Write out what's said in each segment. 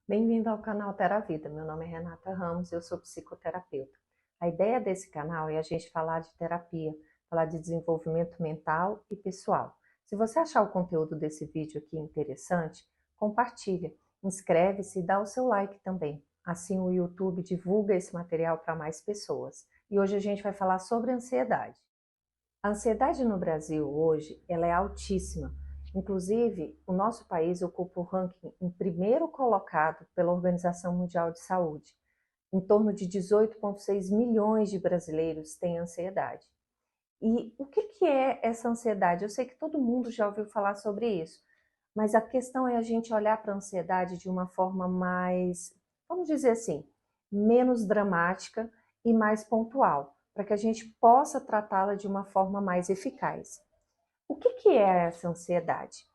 Bem-vindo ao canal Teravida. Meu nome é Renata Ramos, eu sou psicoterapeuta. A ideia desse canal é a gente falar de terapia, falar de desenvolvimento mental e pessoal. Se você achar o conteúdo desse vídeo aqui interessante, compartilha, inscreve-se e dá o seu like também. Assim o YouTube divulga esse material para mais pessoas. E hoje a gente vai falar sobre ansiedade. A ansiedade no Brasil hoje, ela é altíssima. Inclusive, o nosso país ocupa o ranking em primeiro colocado pela Organização Mundial de Saúde. Em torno de 18,6 milhões de brasileiros têm ansiedade. E o que é essa ansiedade? Eu sei que todo mundo já ouviu falar sobre isso, mas a questão é a gente olhar para a ansiedade de uma forma mais, vamos dizer assim, menos dramática e mais pontual, para que a gente possa tratá-la de uma forma mais eficaz. O que é essa ansiedade?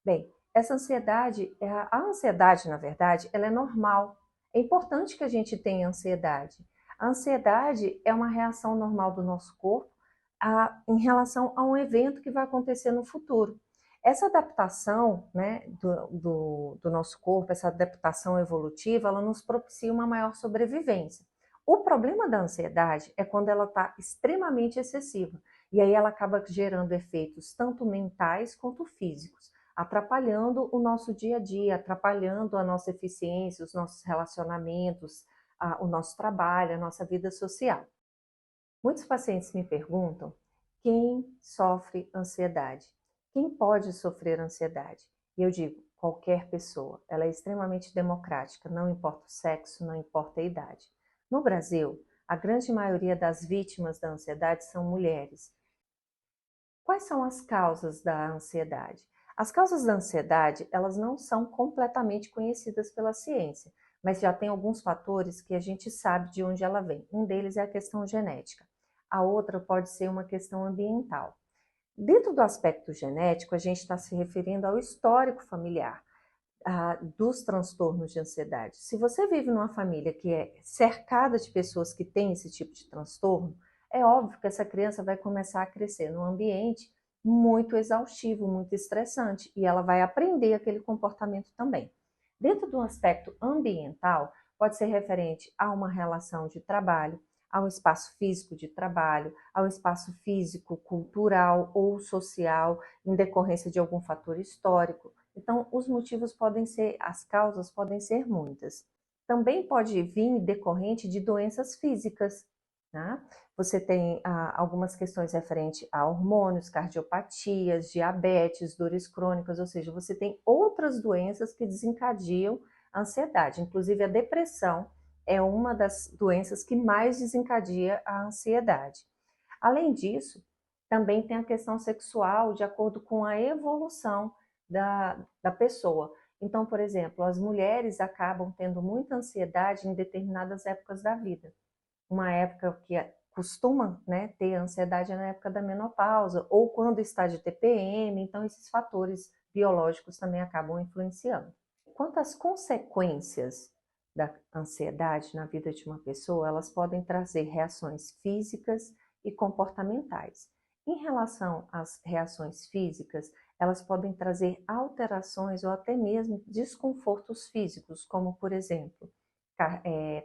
Bem, essa ansiedade, a ansiedade, na verdade, ela é normal. É importante que a gente tenha ansiedade. A ansiedade é uma reação normal do nosso corpo em relação a um evento que vai acontecer no futuro. Essa adaptação, né, do nosso corpo, essa adaptação evolutiva, ela nos propicia uma maior sobrevivência. O problema da ansiedade é quando ela está extremamente excessiva, e aí ela acaba gerando efeitos tanto mentais quanto físicos, atrapalhando o nosso dia a dia, atrapalhando a nossa eficiência, os nossos relacionamentos, o nosso trabalho, a nossa vida social. Muitos pacientes me perguntam quem sofre ansiedade, quem pode sofrer ansiedade. E eu digo, qualquer pessoa, ela é extremamente democrática, não importa o sexo, não importa a idade. No Brasil, a grande maioria das vítimas da ansiedade são mulheres. Quais são as causas da ansiedade? As causas da ansiedade, elas não são completamente conhecidas pela ciência, mas já tem alguns fatores que a gente sabe de onde ela vem. Um deles é a questão genética. A outra pode ser uma questão ambiental. Dentro do aspecto genético, a gente está se referindo ao histórico familiar dos transtornos de ansiedade. Se você vive numa família que é cercada de pessoas que têm esse tipo de transtorno, é óbvio que essa criança vai começar a crescer num ambiente muito exaustivo, muito estressante, e ela vai aprender aquele comportamento também. Dentro do aspecto ambiental, pode ser referente a uma relação de trabalho, ao espaço físico de trabalho, ao espaço físico, cultural ou social, em decorrência de algum fator histórico. Então, os motivos podem ser, as causas podem ser muitas. Também pode vir decorrente de doenças físicas, né? Você tem algumas questões referentes a hormônios, cardiopatias, diabetes, dores crônicas, ou seja, você tem outras doenças que desencadeiam a ansiedade. Inclusive, a depressão é uma das doenças que mais desencadeia a ansiedade. Além disso, também tem a questão sexual, de acordo com a evolução da pessoa. Então, por exemplo, as mulheres acabam tendo muita ansiedade em determinadas épocas da vida. Uma época que costuma, né, ter ansiedade é na época da menopausa, ou quando está de TPM, então esses fatores biológicos também acabam influenciando. Quanto às consequências da ansiedade na vida de uma pessoa, elas podem trazer reações físicas e comportamentais. Em relação às reações físicas, elas podem trazer alterações ou até mesmo desconfortos físicos, como, por exemplo,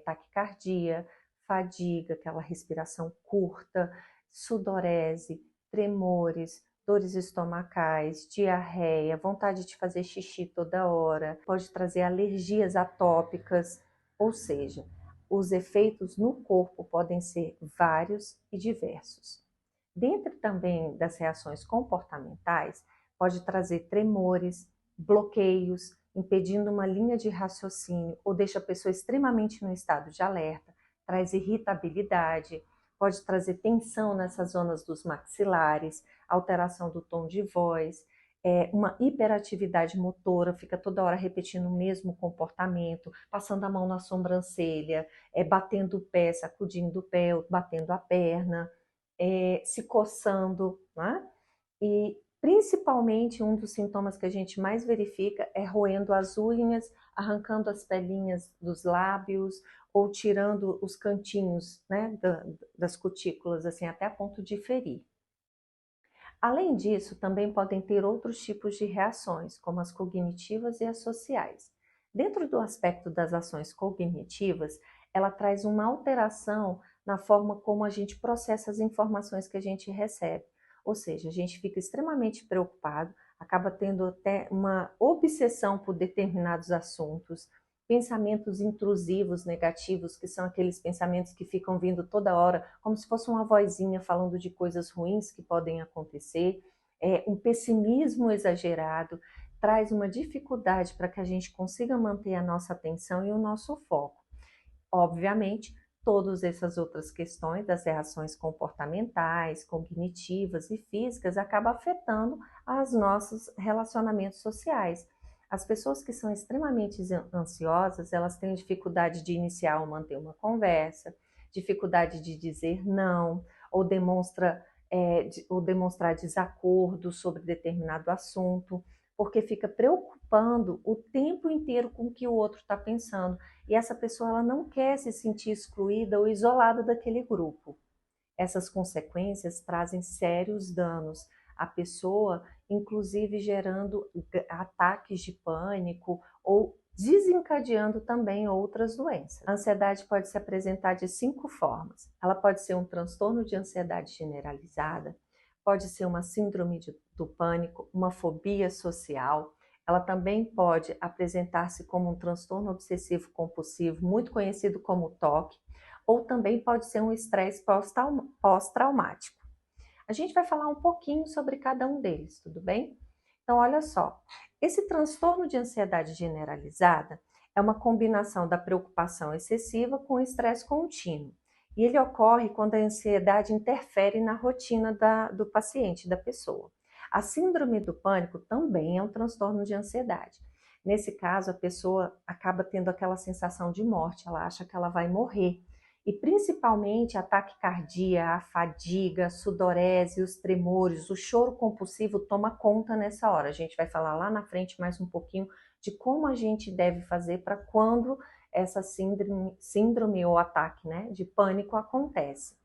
taquicardia, fadiga, aquela respiração curta, sudorese, tremores, dores estomacais, diarreia, vontade de fazer xixi toda hora, pode trazer alergias atópicas, ou seja, os efeitos no corpo podem ser vários e diversos. Dentro também das reações comportamentais, pode trazer tremores, bloqueios, impedindo uma linha de raciocínio ou deixa a pessoa extremamente no estado de alerta, traz irritabilidade, pode trazer tensão nessas zonas dos maxilares, alteração do tom de voz, uma hiperatividade motora, fica toda hora repetindo o mesmo comportamento, passando a mão na sobrancelha, batendo o pé, sacudindo o pé, batendo a perna, se coçando, né? E principalmente um dos sintomas que a gente mais verifica é roendo as unhas, arrancando as pelinhas dos lábios ou tirando os cantinhos, né, das cutículas, assim, até a ponto de ferir. Além disso, também podem ter outros tipos de reações, como as cognitivas e as sociais. Dentro do aspecto das ações cognitivas, ela traz uma alteração na forma como a gente processa as informações que a gente recebe. Ou seja, a gente fica extremamente preocupado, acaba tendo até uma obsessão por determinados assuntos, pensamentos intrusivos, negativos, que são aqueles pensamentos que ficam vindo toda hora, como se fosse uma vozinha falando de coisas ruins que podem acontecer, um pessimismo exagerado, traz uma dificuldade para que a gente consiga manter a nossa atenção e o nosso foco. Obviamente, todas essas outras questões das reações comportamentais, cognitivas e físicas acabam afetando os nossos relacionamentos sociais. As pessoas que são extremamente ansiosas, elas têm dificuldade de iniciar ou manter uma conversa, dificuldade de dizer não, ou demonstrar desacordo sobre determinado assunto, porque fica preocupando o tempo inteiro com o que o outro está pensando. E essa pessoa ela não quer se sentir excluída ou isolada daquele grupo. Essas consequências trazem sérios danos à pessoa, inclusive gerando ataques de pânico ou desencadeando também outras doenças. A ansiedade pode se apresentar de 5 formas. Ela pode ser um transtorno de ansiedade generalizada, pode ser uma síndrome do pânico, uma fobia social. Ela também pode apresentar-se como um transtorno obsessivo compulsivo, muito conhecido como TOC, ou também pode ser um estresse pós-traumático. A gente vai falar um pouquinho sobre cada um deles, tudo bem? Então, olha só, esse transtorno de ansiedade generalizada é uma combinação da preocupação excessiva com o estresse contínuo. E ele ocorre quando a ansiedade interfere na rotina do paciente, da pessoa. A síndrome do pânico também é um transtorno de ansiedade. Nesse caso, a pessoa acaba tendo aquela sensação de morte, ela acha que ela vai morrer. E principalmente a taquicardia, a fadiga, a sudorese, os tremores, o choro compulsivo toma conta nessa hora. A gente vai falar lá na frente mais um pouquinho de como a gente deve fazer para quando essa síndrome ou ataque, né, de pânico acontece.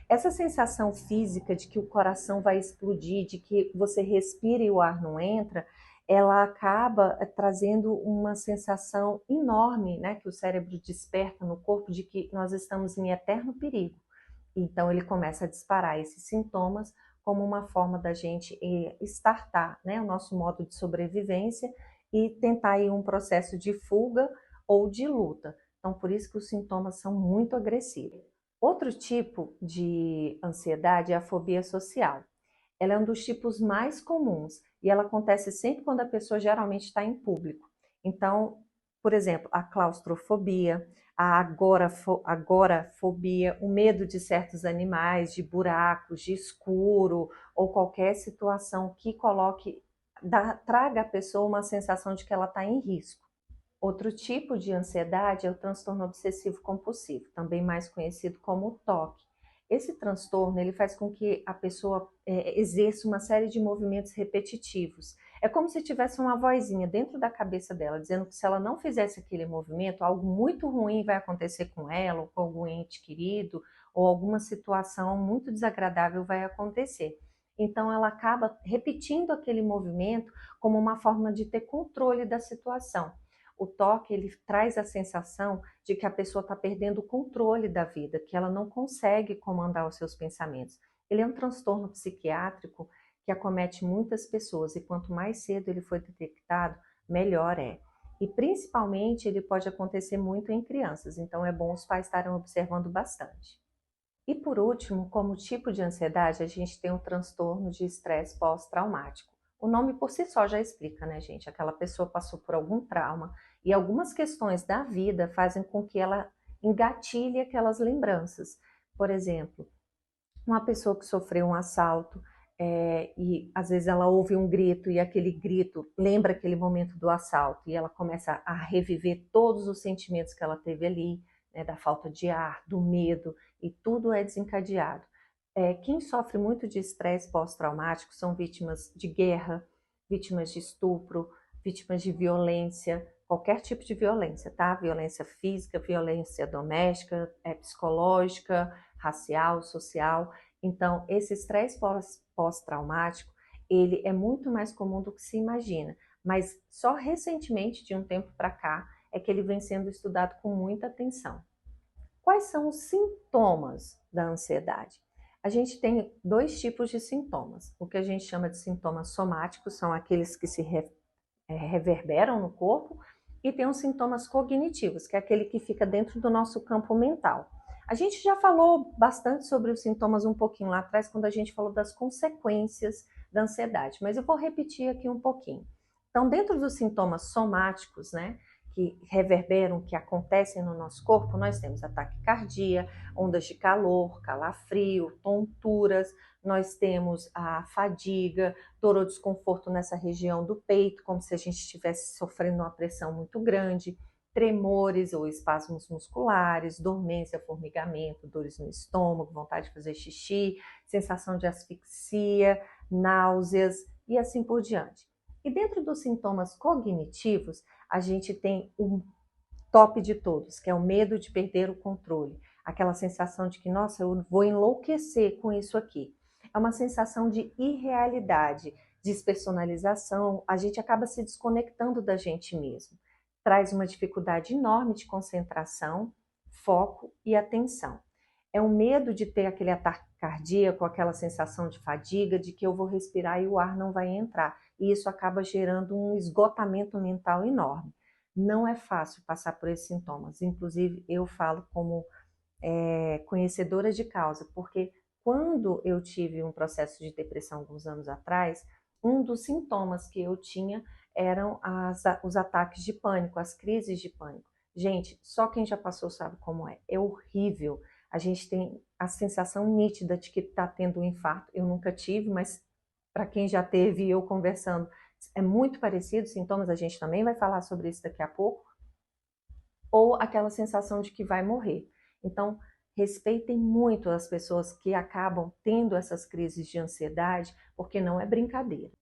Essa sensação física de que o coração vai explodir, de que você respira e o ar não entra, ela acaba trazendo uma sensação enorme, né, que o cérebro desperta no corpo de que nós estamos em eterno perigo. Então ele começa a disparar esses sintomas como uma forma da gente startar, né, o nosso modo de sobrevivência e tentar ir um processo de fuga ou de luta. Então por isso que os sintomas são muito agressivos. Outro tipo de ansiedade é a fobia social. Ela é um dos tipos mais comuns e ela acontece sempre quando a pessoa geralmente está em público. Então, por exemplo, a claustrofobia, a agorafobia, o medo de certos animais, de buracos, de escuro ou qualquer situação que traga à pessoa uma sensação de que ela está em risco. Outro tipo de ansiedade é o transtorno obsessivo compulsivo, também mais conhecido como TOC. Esse transtorno ele faz com que a pessoa exerça uma série de movimentos repetitivos. É como se tivesse uma vozinha dentro da cabeça dela, dizendo que se ela não fizesse aquele movimento, algo muito ruim vai acontecer com ela, ou com algum ente querido, ou alguma situação muito desagradável vai acontecer. Então ela acaba repetindo aquele movimento como uma forma de ter controle da situação. O toque ele traz a sensação de que a pessoa está perdendo o controle da vida, que ela não consegue comandar os seus pensamentos. Ele é um transtorno psiquiátrico que acomete muitas pessoas e quanto mais cedo ele for detectado, melhor é. E principalmente ele pode acontecer muito em crianças, então é bom os pais estarem observando bastante. E por último, como tipo de ansiedade, a gente tem o transtorno de estresse pós-traumático. O nome por si só já explica, né, gente? Aquela pessoa passou por algum trauma e algumas questões da vida fazem com que ela engatilhe aquelas lembranças. Por exemplo, uma pessoa que sofreu um assalto e às vezes ela ouve um grito e aquele grito lembra aquele momento do assalto e ela começa a reviver todos os sentimentos que ela teve ali, né, da falta de ar, do medo, e tudo é desencadeado. Quem sofre muito de estresse pós-traumático são vítimas de guerra, vítimas de estupro, vítimas de violência, qualquer tipo de violência, tá? Violência física, violência doméstica, psicológica, racial, social. Então, esse estresse pós-traumático, ele é muito mais comum do que se imagina. mas só recentemente, de um tempo para cá, é que ele vem sendo estudado com muita atenção. Quais são os sintomas da ansiedade? A gente tem dois tipos de sintomas. O que a gente chama de sintomas somáticos são aqueles que se reverberam no corpo, e tem os sintomas cognitivos, que é aquele que fica dentro do nosso campo mental. A gente já falou bastante sobre os sintomas um pouquinho lá atrás, quando a gente falou das consequências da ansiedade, mas eu vou repetir aqui um pouquinho. Então, dentro dos sintomas somáticos, né, que reverberam, que acontecem no nosso corpo, nós temos ataque cardíaco, ondas de calor, calafrio, tonturas, nós temos a fadiga, dor ou desconforto nessa região do peito, como se a gente estivesse sofrendo uma pressão muito grande, tremores ou espasmos musculares, dormência, formigamento, dores no estômago, vontade de fazer xixi, sensação de asfixia, náuseas e assim por diante. E dentro dos sintomas cognitivos, a gente tem o top de todos, que é o medo de perder o controle. Aquela sensação de que, nossa, eu vou enlouquecer com isso aqui. É uma sensação de irrealidade, despersonalização, a gente acaba se desconectando da gente mesmo. Traz uma dificuldade enorme de concentração, foco e atenção. É o medo de ter aquele ataque cardíaco, aquela sensação de fadiga, de que eu vou respirar e o ar não vai entrar. E isso acaba gerando um esgotamento mental enorme. Não é fácil passar por esses sintomas. Inclusive, eu falo como conhecedora de causa, porque quando eu tive um processo de depressão alguns anos atrás, um dos sintomas que eu tinha eram os ataques de pânico, as crises de pânico. Gente, só quem já passou sabe como é. É horrível. A gente tem a sensação nítida de que está tendo um infarto. Eu nunca tive, mas para quem já teve, eu conversando, é muito parecido, sintomas, a gente também vai falar sobre isso daqui a pouco, ou aquela sensação de que vai morrer. Então, respeitem muito as pessoas que acabam tendo essas crises de ansiedade, porque não é brincadeira.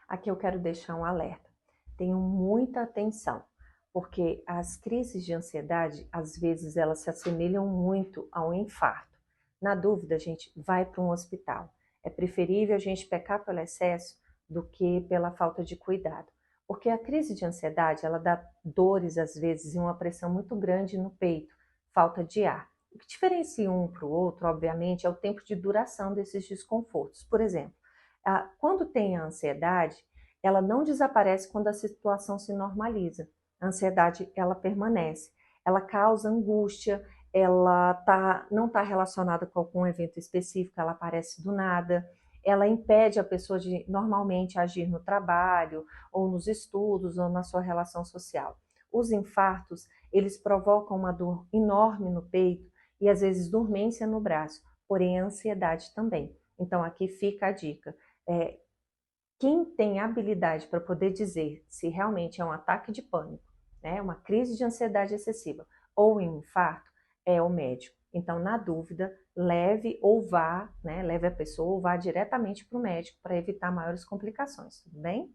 Aqui eu quero deixar um alerta. Tenham muita atenção, porque as crises de ansiedade, às vezes, elas se assemelham muito a um infarto. Na dúvida, a gente vai para um hospital. É preferível a gente pecar pelo excesso do que pela falta de cuidado. Porque a crise de ansiedade, ela dá dores, às vezes, e uma pressão muito grande no peito, falta de ar. O que diferencia um para o outro, obviamente, é o tempo de duração desses desconfortos. Por exemplo, quando tem a ansiedade, ela não desaparece quando a situação se normaliza. A ansiedade, ela permanece. Ela causa angústia, ela não está relacionada com algum evento específico, ela aparece do nada. Ela impede a pessoa de normalmente agir no trabalho, ou nos estudos, ou na sua relação social. Os infartos, eles provocam uma dor enorme no peito e às vezes dormência no braço, porém a ansiedade também. Então aqui fica a dica. Quem tem habilidade para poder dizer se realmente é um ataque de pânico, né, uma crise de ansiedade excessiva ou um infarto, é o médico. Então, na dúvida, leve ou vá, né, leve a pessoa ou vá diretamente para o médico para evitar maiores complicações, tudo bem?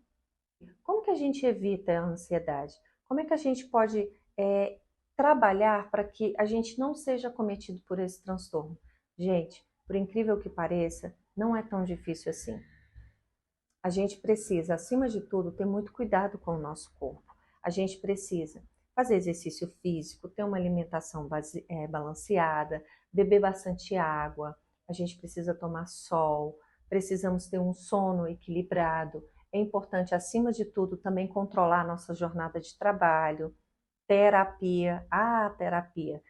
Como que a gente evita a ansiedade? Como é que a gente pode trabalhar para que a gente não seja cometido por esse transtorno? Gente, por incrível que pareça, não é tão difícil assim. A gente precisa, acima de tudo, ter muito cuidado com o nosso corpo. A gente precisa fazer exercício físico, ter uma alimentação balanceada, beber bastante água, a gente precisa tomar sol, precisamos ter um sono equilibrado. É importante, acima de tudo, também controlar a nossa jornada de trabalho, terapia. Terapia.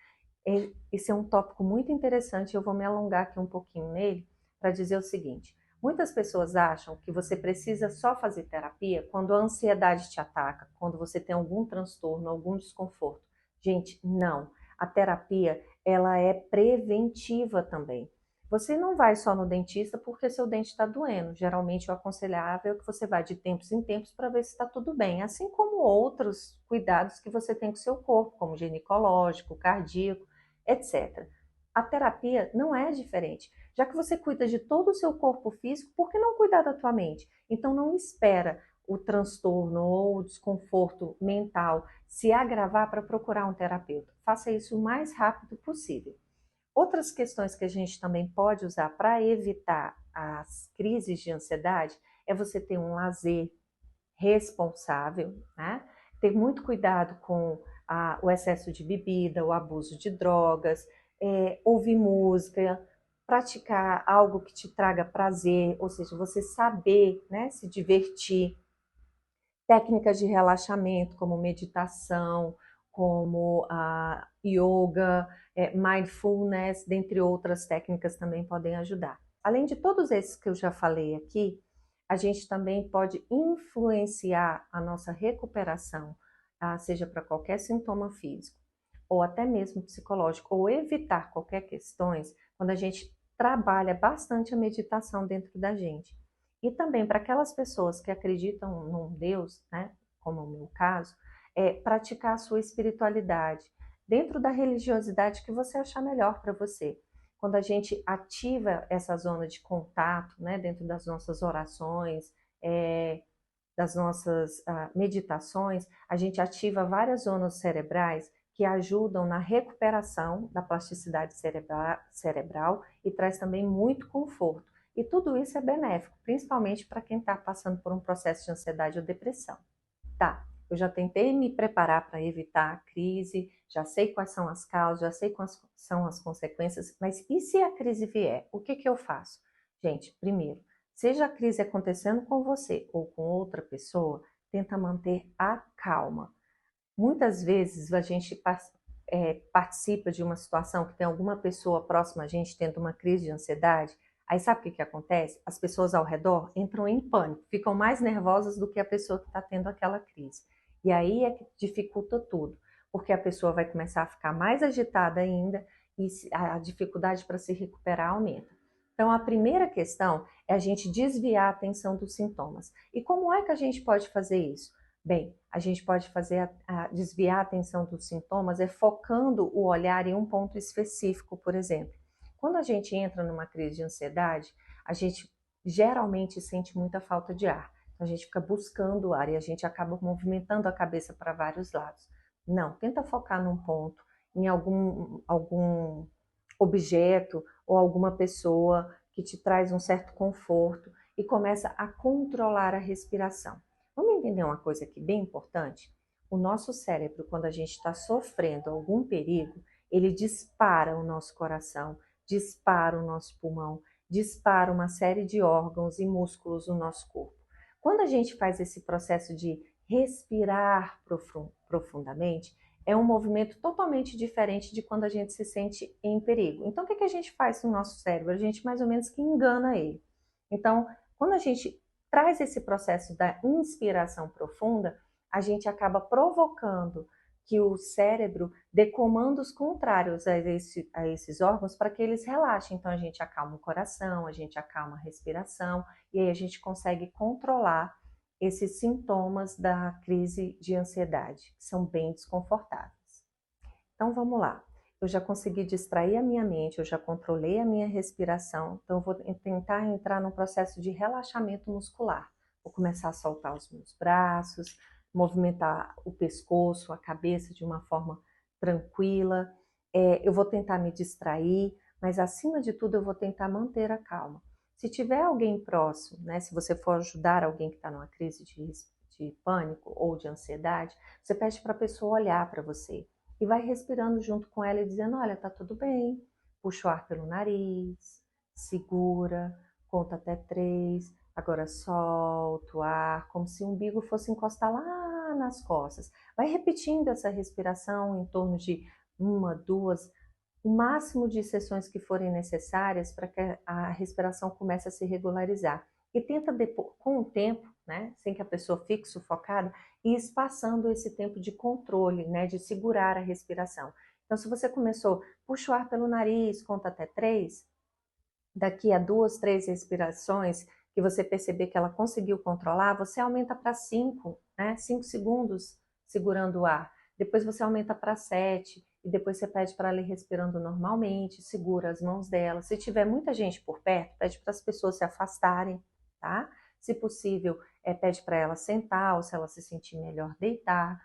Esse é um tópico muito interessante, eu vou me alongar aqui um pouquinho nele para dizer o seguinte. Muitas pessoas acham que você precisa só fazer terapia quando a ansiedade te ataca, quando você tem algum transtorno, algum desconforto. Gente, não. A terapia, ela é preventiva também. Você não vai só no dentista porque seu dente está doendo. Geralmente o aconselhável é que você vá de tempos em tempos para ver se está tudo bem, assim como outros cuidados que você tem com o seu corpo, como ginecológico, cardíaco, etc. A terapia não é diferente. Já que você cuida de todo o seu corpo físico, por que não cuidar da tua mente? Então não espera o transtorno ou o desconforto mental se agravar para procurar um terapeuta. Faça isso o mais rápido possível. Outras questões que a gente também pode usar para evitar as crises de ansiedade é você ter um lazer, responsável, né? Ter muito cuidado com o excesso de bebida, o abuso de drogas, ouvir música, praticar algo que te traga prazer, ou seja, você saber, né, se divertir. Técnicas de relaxamento, como meditação, como a yoga, mindfulness, dentre outras técnicas também podem ajudar. Além de todos esses que eu já falei aqui, a gente também pode influenciar a nossa recuperação, seja para qualquer sintoma físico, ou até mesmo psicológico, ou evitar qualquer questões, quando a gente trabalha bastante a meditação dentro da gente. E também para aquelas pessoas que acreditam num Deus, né, como é o meu caso, praticar a sua espiritualidade dentro da religiosidade que você achar melhor para você. Quando a gente ativa essa zona de contato, né, dentro das nossas orações, das nossas meditações, a gente ativa várias zonas cerebrais que ajudam na recuperação da plasticidade cerebral e traz também muito conforto. E tudo isso é benéfico, principalmente para quem está passando por um processo de ansiedade ou depressão. Tá, eu já tentei me preparar para evitar a crise, já sei quais são as causas, já sei quais são as consequências, mas e se a crise vier? O que eu faço? Gente, primeiro, seja a crise acontecendo com você ou com outra pessoa, tenta manter a calma. Muitas vezes a gente participa de uma situação que tem alguma pessoa próxima a gente tendo uma crise de ansiedade. Aí sabe o que acontece? As pessoas ao redor entram em pânico, ficam mais nervosas do que a pessoa que está tendo aquela crise. E aí é que dificulta tudo, porque a pessoa vai começar a ficar mais agitada ainda e a dificuldade para se recuperar aumenta. Então, a primeira questão é a gente desviar a atenção dos sintomas. E como é que a gente pode fazer isso? Bem, a gente pode fazer desviar a atenção dos sintomas focando o olhar em um ponto específico, por exemplo. Quando a gente entra numa crise de ansiedade, a gente geralmente sente muita falta de ar. Então, a gente fica buscando o ar e a gente acaba movimentando a cabeça para vários lados. Não, tenta focar num ponto, em algum objeto ou alguma pessoa que te traz um certo conforto e começa a controlar a respiração. Vamos entender uma coisa aqui bem importante? O nosso cérebro, quando a gente está sofrendo algum perigo, ele dispara o nosso coração, dispara o nosso pulmão, dispara uma série de órgãos e músculos no nosso corpo. Quando a gente faz esse processo de respirar profundamente, é um movimento totalmente diferente de quando a gente se sente em perigo. Então, o que a gente faz no nosso cérebro? A gente mais ou menos que engana ele. Então, quando a gente traz esse processo da inspiração profunda, a gente acaba provocando que o cérebro dê comandos contrários a esses órgãos para que eles relaxem. Então, a gente acalma o coração, a gente acalma a respiração e aí a gente consegue controlar esses sintomas da crise de ansiedade, que são bem desconfortáveis. Então, vamos lá. Eu já consegui distrair a minha mente, eu já controlei a minha respiração, então eu vou tentar entrar num processo de relaxamento muscular. Vou começar a soltar os meus braços, movimentar o pescoço, a cabeça de uma forma tranquila. Eu vou tentar me distrair, mas acima de tudo eu vou tentar manter a calma. Se tiver alguém próximo, né, se você for ajudar alguém que está numa crise de pânico ou de ansiedade, você pede para a pessoa olhar para você e vai respirando junto com ela e dizendo, olha, tá tudo bem. Puxa o ar pelo nariz, segura, conta até 3, agora solta o ar, como se o umbigo fosse encostar lá nas costas. Vai repetindo essa respiração em torno de 1, 2, o máximo de sessões que forem necessárias para que a respiração comece a se regularizar. E tenta, depois, com o tempo, né, sem que a pessoa fique sufocada, ir espaçando esse tempo de controle, né, de segurar a respiração. Então, se você começou, puxa o ar pelo nariz, conta até 3, daqui a 2, 3 respirações, que você perceber que ela conseguiu controlar, você aumenta para 5, né, 5 segundos segurando o ar. Depois você aumenta para 7, e depois você pede para ela ir respirando normalmente, segura as mãos dela. Se tiver muita gente por perto, pede para as pessoas se afastarem, tá? Se possível, pede para ela sentar, ou se ela se sentir melhor, deitar.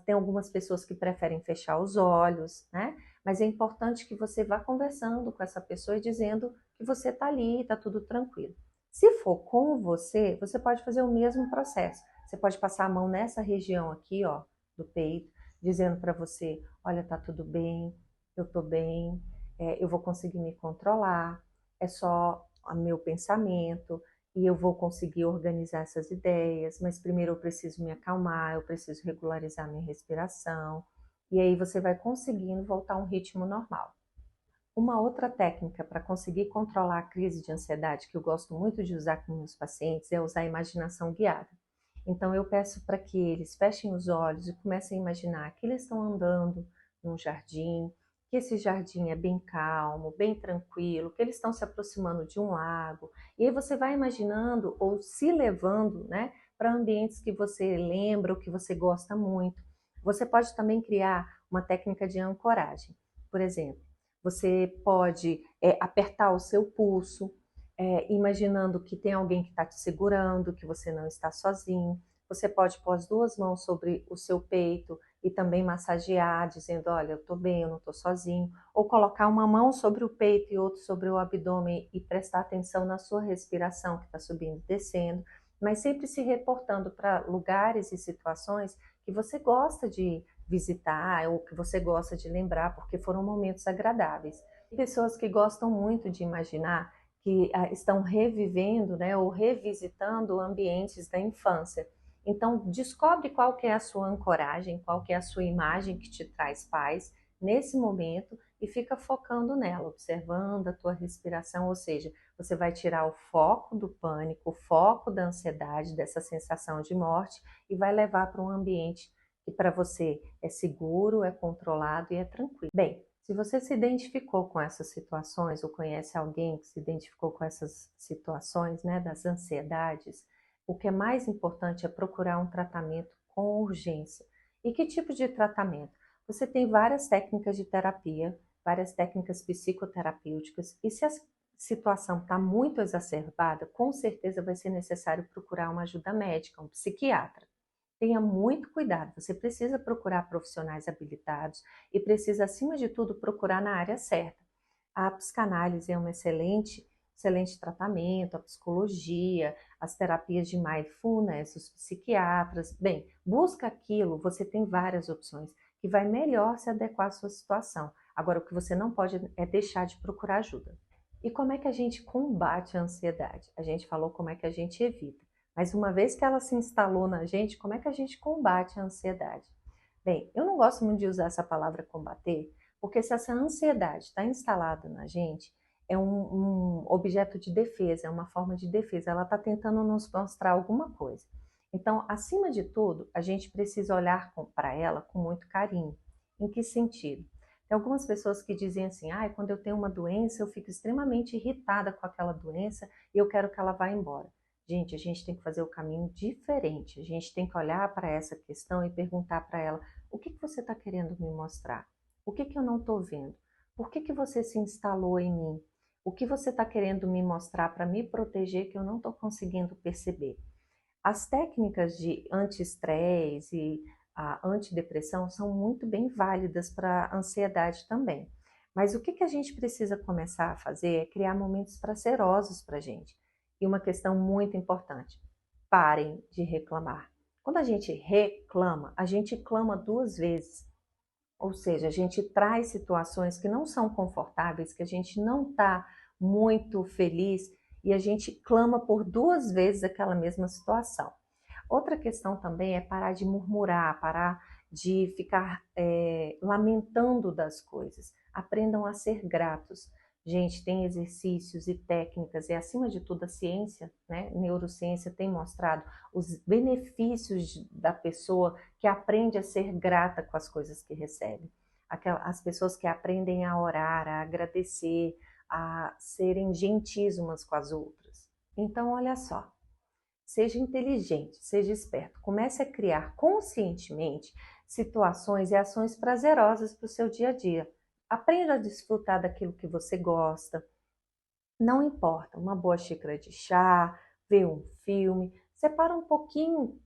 Tem algumas pessoas que preferem fechar os olhos, né? Mas é importante que você vá conversando com essa pessoa e dizendo que você está ali, está tudo tranquilo. Se for com você, você pode fazer o mesmo processo. Você pode passar a mão nessa região aqui, ó, do peito, dizendo para você, olha, tá tudo bem, eu tô bem, eu vou conseguir me controlar, é só o meu pensamento e eu vou conseguir organizar essas ideias, mas primeiro eu preciso me acalmar, eu preciso regularizar minha respiração, e aí você vai conseguindo voltar a um ritmo normal. Uma outra técnica para conseguir controlar a crise de ansiedade que eu gosto muito de usar com meus pacientes é usar a imaginação guiada. Então eu peço para que eles fechem os olhos e comecem a imaginar que eles estão andando num jardim, que esse jardim é bem calmo, bem tranquilo, que eles estão se aproximando de um lago. E aí você vai imaginando ou se levando, né, para ambientes que você lembra ou que você gosta muito. Você pode também criar uma técnica de ancoragem. Por exemplo, você pode apertar o seu pulso, imaginando que tem alguém que está te segurando, que você não está sozinho. Você pode pôr as duas mãos sobre o seu peito e também massagear, dizendo, olha, eu estou bem, eu não estou sozinho. Ou colocar uma mão sobre o peito e outra sobre o abdômen e prestar atenção na sua respiração, que está subindo e descendo. Mas sempre se reportando para lugares e situações que você gosta de visitar ou que você gosta de lembrar, porque foram momentos agradáveis. Pessoas que gostam muito de imaginar que estão revivendo, né, ou revisitando ambientes da infância. Então, descobre qual que é a sua ancoragem, qual que é a sua imagem que te traz paz nesse momento e fica focando nela, observando a tua respiração, ou seja, você vai tirar o foco do pânico, o foco da ansiedade, dessa sensação de morte e vai levar para um ambiente que para você é seguro, é controlado e é tranquilo. Bem, se você se identificou com essas situações ou conhece alguém que se identificou com essas situações, né, das ansiedades, o que é mais importante é procurar um tratamento com urgência. E que tipo de tratamento? Você tem várias técnicas de terapia, várias técnicas psicoterapêuticas, e se a situação está muito exacerbada, com certeza vai ser necessário procurar uma ajuda médica, um psiquiatra. Tenha muito cuidado, você precisa procurar profissionais habilitados e precisa, acima de tudo, procurar na área certa. A psicanálise é um excelente tratamento, a psicologia, as terapias de mindfulness, os psiquiatras. Bem, busca aquilo, você tem várias opções, que vai melhor se adequar à sua situação. Agora, o que você não pode é deixar de procurar ajuda. E como é que a gente combate a ansiedade? A gente falou como é que a gente evita. Mas uma vez que ela se instalou na gente, como é que a gente combate a ansiedade? Bem, eu não gosto muito de usar essa palavra combater, porque se essa ansiedade está instalada na gente, é um objeto de defesa, é uma forma de defesa, ela está tentando nos mostrar alguma coisa. Então, acima de tudo, a gente precisa olhar para ela com muito carinho. Em que sentido? Tem algumas pessoas que dizem assim, quando eu tenho uma doença, eu fico extremamente irritada com aquela doença e eu quero que ela vá embora. Gente, a gente tem que fazer o caminho diferente. A gente tem que olhar para essa questão e perguntar para ela: o que você está querendo me mostrar? O que eu não estou vendo? Por que você se instalou em mim? O que você está querendo me mostrar para me proteger que eu não estou conseguindo perceber? As técnicas de anti-estresse e a antidepressão são muito bem válidas para a ansiedade também. Mas o que a gente precisa começar a fazer é criar momentos prazerosos para a gente. E uma questão muito importante: parem de reclamar. Quando a gente reclama, a gente clama duas vezes. Ou seja, a gente traz situações que não são confortáveis, que a gente não está muito feliz e a gente clama por duas vezes aquela mesma situação. Outra questão também é parar de murmurar, parar de ficar lamentando das coisas. Aprendam a ser gratos. Gente, tem exercícios e técnicas, e acima de tudo a ciência, né, neurociência tem mostrado os benefícios da pessoa que aprende a ser grata com as coisas que recebe. As pessoas que aprendem a orar, a agradecer, a serem gentis umas com as outras. Então, olha só, seja inteligente, seja esperto, comece a criar conscientemente situações e ações prazerosas para o seu dia a dia. Aprenda a desfrutar daquilo que você gosta. Não importa, uma boa xícara de chá, ver um filme, separa um pouquinho,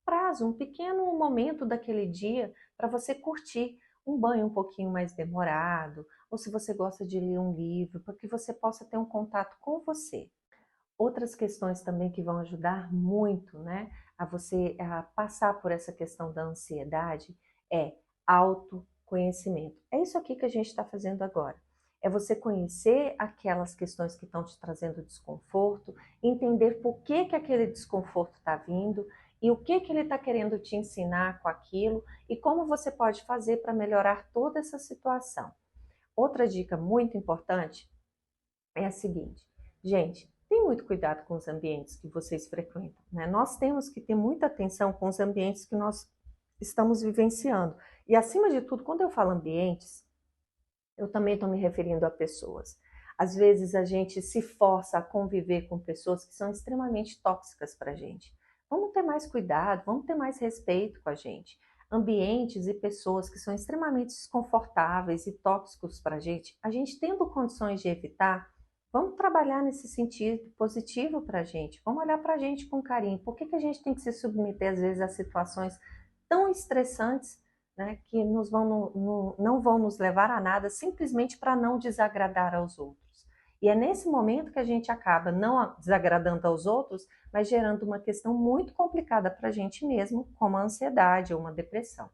prazo, um pequeno momento daquele dia para você curtir um banho um pouquinho mais demorado, ou se você gosta de ler um livro, para que você possa ter um contato com você. Outras questões também que vão ajudar muito, né, você a passar por essa questão da ansiedade é autoconhecimento. É isso aqui que a gente está fazendo agora. É você conhecer aquelas questões que estão te trazendo desconforto, entender por que aquele desconforto está vindo e o que ele está querendo te ensinar com aquilo e como você pode fazer para melhorar toda essa situação. Outra dica muito importante é a seguinte, gente, tem muito cuidado com os ambientes que vocês frequentam, né? Nós temos que ter muita atenção com os ambientes que nós estamos vivenciando. E acima de tudo, quando eu falo ambientes, eu também estou me referindo a pessoas. Às vezes a gente se força a conviver com pessoas que são extremamente tóxicas para a gente. Vamos ter mais cuidado, vamos ter mais respeito com a gente. Ambientes e pessoas que são extremamente desconfortáveis e tóxicos para a gente tendo condições de evitar, vamos trabalhar nesse sentido positivo para a gente. Vamos olhar para a gente com carinho. Por que a gente tem que se submeter, às vezes, a situações tão estressantes, né, que não vão nos levar a nada simplesmente para não desagradar aos outros. E é nesse momento que a gente acaba não desagradando aos outros, mas gerando uma questão muito complicada para a gente mesmo, como a ansiedade ou uma depressão.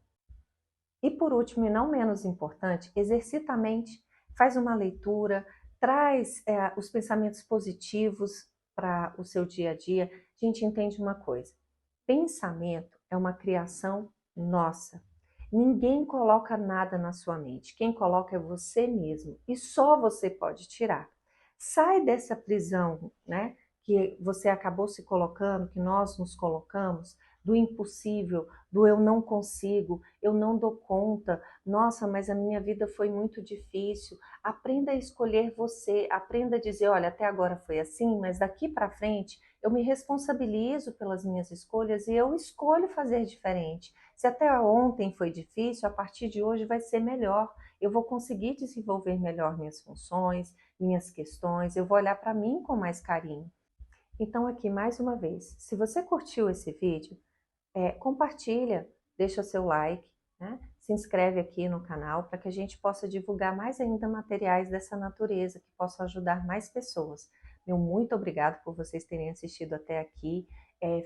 E por último, e não menos importante, exercita a mente, faz uma leitura, traz os pensamentos positivos para o seu dia a dia. A gente entende uma coisa, pensamento é uma criação nossa. Ninguém coloca nada na sua mente. Quem coloca é você mesmo. E só você pode tirar. Sai dessa prisão, né? Que você acabou se colocando, que nós nos colocamos, do impossível, do eu não consigo, eu não dou conta, nossa, mas a minha vida foi muito difícil. Aprenda a escolher você, aprenda a dizer, olha, até agora foi assim, mas daqui para frente eu me responsabilizo pelas minhas escolhas e eu escolho fazer diferente. Se até ontem foi difícil, a partir de hoje vai ser melhor. Eu vou conseguir desenvolver melhor minhas funções, minhas questões, eu vou olhar para mim com mais carinho. Então aqui, mais uma vez, se você curtiu esse vídeo, compartilha, deixa o seu like, né? Se inscreve aqui no canal para que a gente possa divulgar mais ainda materiais dessa natureza que possam ajudar mais pessoas. Meu muito obrigado por vocês terem assistido até aqui.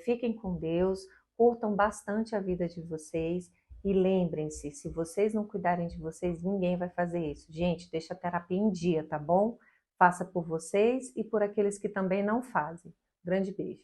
Fiquem com Deus, curtam bastante a vida de vocês e lembrem-se, se vocês não cuidarem de vocês, ninguém vai fazer isso. Gente, deixa a terapia em dia, tá bom? Faça por vocês e por aqueles que também não fazem. Grande beijo.